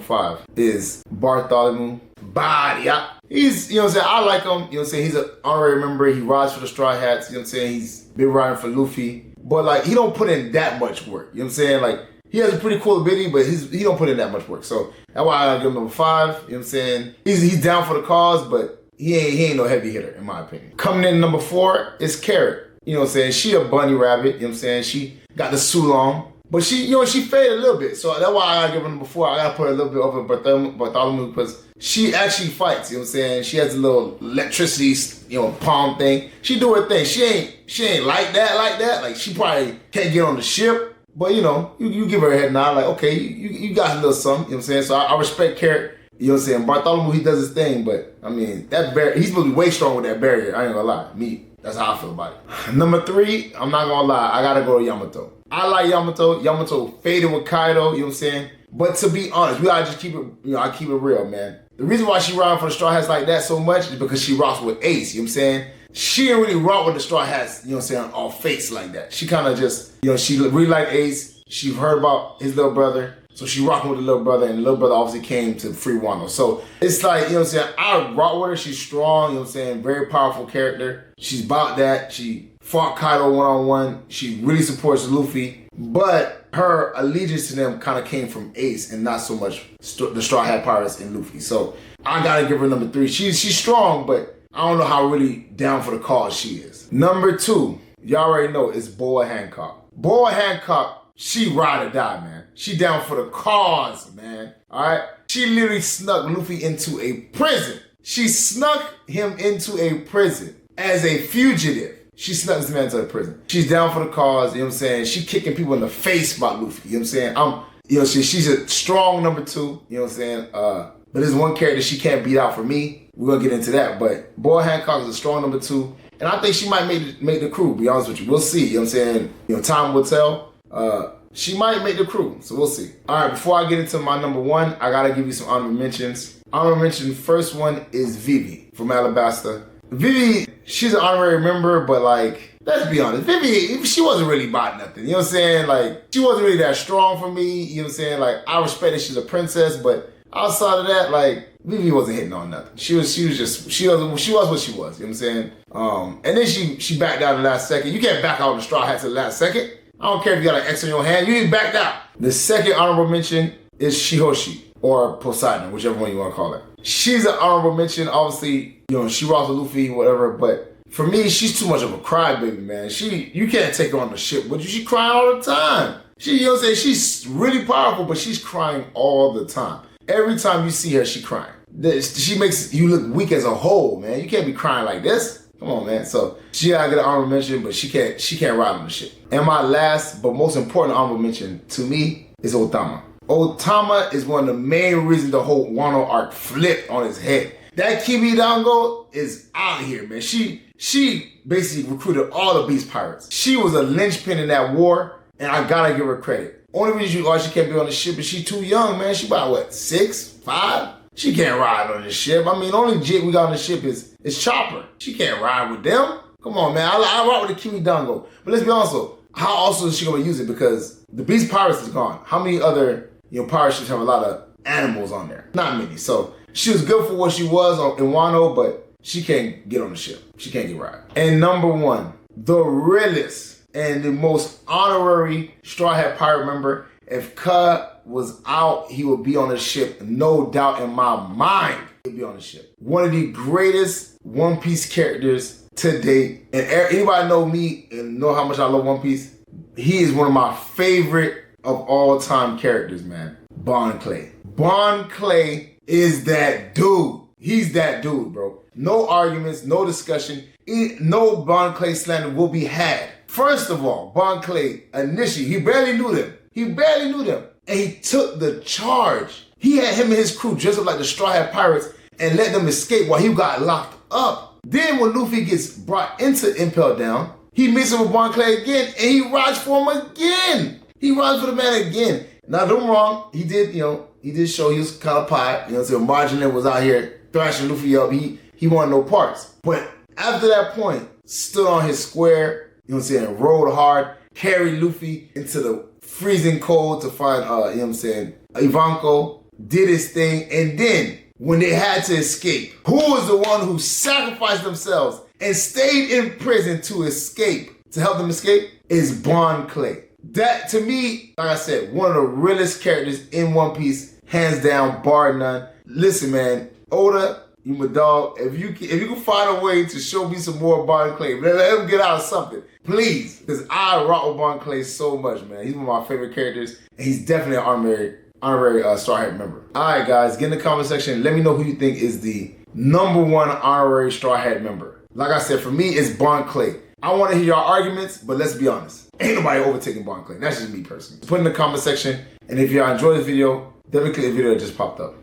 number 5 is Bartholomew Badia. He's, you know what I'm saying, I like him, you know what I'm saying, he's an honorary member, he rides for the Straw Hats, you know what I'm saying, he's been riding for Luffy, but like, he don't put in that much work, you know what I'm saying, like, he has a pretty cool ability, but he don't put in that much work, so that's why I give him number 5, you know what I'm saying, he's down for the cause, but he ain't no heavy hitter, in my opinion. Coming in number 4 is Carrot, you know what I'm saying, she a bunny rabbit, you know what I'm saying, she got the suit on, but she, you know, she faded a little bit, so that's why I gotta give her number 4. I gotta put her a little bit over Bartholomew because she actually fights, you know what I'm saying? She has a little electricity, you know, palm thing. She do her thing. She ain't like that. Like, she probably can't get on the ship, but you know, you give her a head nod, like, okay, you got a little something, you know what I'm saying? So I respect Carrot, you know what I'm saying? Bartholomew, he does his thing, but I mean, that barrier, he's supposed to be way strong with that barrier, I ain't gonna lie, that's how I feel about it. Number 3, I'm not gonna lie, I gotta go to Yamato. I like Yamato. Yamato faded with Kaido, you know what I'm saying? But to be honest, we gotta just keep it, you know, I keep it real, man. The reason why she riding for the Straw Hats like that so much is because she rocks with Ace, you know what I'm saying? She didn't really rock with the Straw Hats, you know what I'm saying, all face like that. She kind of just, you know, she really liked Ace. She heard about his little brother, so she rocking with the little brother, and the little brother obviously came to free Wano. So it's like, you know what I'm saying, I rock with her. She's strong, you know what I'm saying, very powerful character. She's about that. She fought Kaido one-on-one. She really supports Luffy, but her allegiance to them kind of came from Ace and not so much the Straw Hat Pirates and Luffy. So I gotta give her number 3. She's strong, but I don't know how really down for the cause she is. Number 2, y'all already know, is Boa Hancock. Boa Hancock, she ride or die, man. She down for the cause, man. All right? She literally snuck Luffy into a prison. She snuck him into a prison as a fugitive. She snuck this man to a prison. She's down for the cause, you know what I'm saying? She kicking people in the face about Luffy, you know what I'm saying? You know, she's a strong number 2, you know what I'm saying? But there's one character she can't beat out for me. We're gonna get into that, but Boa Hancock is a strong number 2, and I think she might make the crew, be honest with you. We'll see, you know what I'm saying? You know, time will tell. She might make the crew, so we'll see. All right, before I get into my number 1, I gotta give you some honorable mentions. Honorable mention, first one is Vivi from Alabasta. Vivi, she's an honorary member, but like, let's be honest, Vivi, she wasn't really about nothing, you know what I'm saying? Like, she wasn't really that strong for me, you know what I'm saying? Like, I respect that she's a princess, but outside of that, like, Vivi wasn't hitting on nothing. She was what she was, you know what I'm saying? And then she backed out the last second. You can't back out the Straw Hats at the last second. I don't care if you got an X on your hand, you ain't backed out. The second honorable mention is Shihoshi, or Poseidon, whichever one you want to call it. She's an honorable mention, obviously, you know, she rocks with Luffy, whatever, but for me, she's too much of a crybaby, man. You can't take her on the ship, but she crying all the time. You know what I'm saying? She's really powerful, but she's crying all the time. Every time you see her, she crying. She makes you look weak as a whole, man. You can't be crying like this. Come on, man. So she gotta get an honorable mention, but she can't ride on the ship. And my last, but most important honorable mention to me is Otama. Otama is one of the main reasons the whole Wano arc flipped on his head. That Kimi Dango is out here, man. She basically recruited all the Beast Pirates. She was a linchpin in that war, and I gotta give her credit. Only reason why she can't be on the ship is she too young, man. She about what, 6, 5? She can't ride on the ship. I mean, the only jit we got on the ship is Chopper. She can't ride with them. Come on, man. I ride with the Kimi Dango. But let's be honest, how also is she gonna use it? Because the Beast Pirates is gone. How many other pirate ships have a lot of animals on there? Not many. So she was good for what she was in Wano, but she can't get on the ship. She can't get ride. And number 1, the realest and the most honorary Straw Hat Pirate member. If Ka was out, he would be on the ship. No doubt in my mind, he'd be on the ship. One of the greatest One Piece characters to date. And anybody know me and know how much I love One Piece, he is one of my favorite of all time characters, man. Bon Clay. Bon Clay is that dude. He's that dude, bro. No arguments, no discussion. No Bon Clay slander will be had. First of all, Bon Clay, initially, he barely knew them. And he took the charge. He had him and his crew dressed up like the Straw Hat Pirates and let them escape while he got locked up. Then when Luffy gets brought into Impel Down, he meets him with Bon Clay again and he rides for him again. He rides for the man again. Now, don't get me wrong, he did show he was kind of pie. You know, so Marginal was out here thrashing Luffy up. He wanted no parts. But after that point, stood on his square, you know what I'm saying, rode hard, carried Luffy into the freezing cold to find, you know what I'm saying, Ivanko. did his thing, and then when they had to escape, who was the one who sacrificed themselves and stayed in prison to escape, to help them escape? Is Bon Clay. That, to me, like I said, one of the realest characters in One Piece, hands down, bar none. Listen, man, Oda, you my dog. If you can find a way to show me some more Bon Clay, let him get out of something, please, because I rock with Bon Clay so much, man. He's one of my favorite characters, and he's definitely an honorary Straw Hat member. All right, guys, get in the comment section. Let me know who you think is the #1 honorary Straw Hat member. Like I said, for me, it's Bon Clay. I want to hear y'all arguments, but let's be honest. Ain't nobody overtaking Bon Clay. That's just me personally. Put in the comment section, and if y'all enjoyed this video, definitely click the video that just popped up.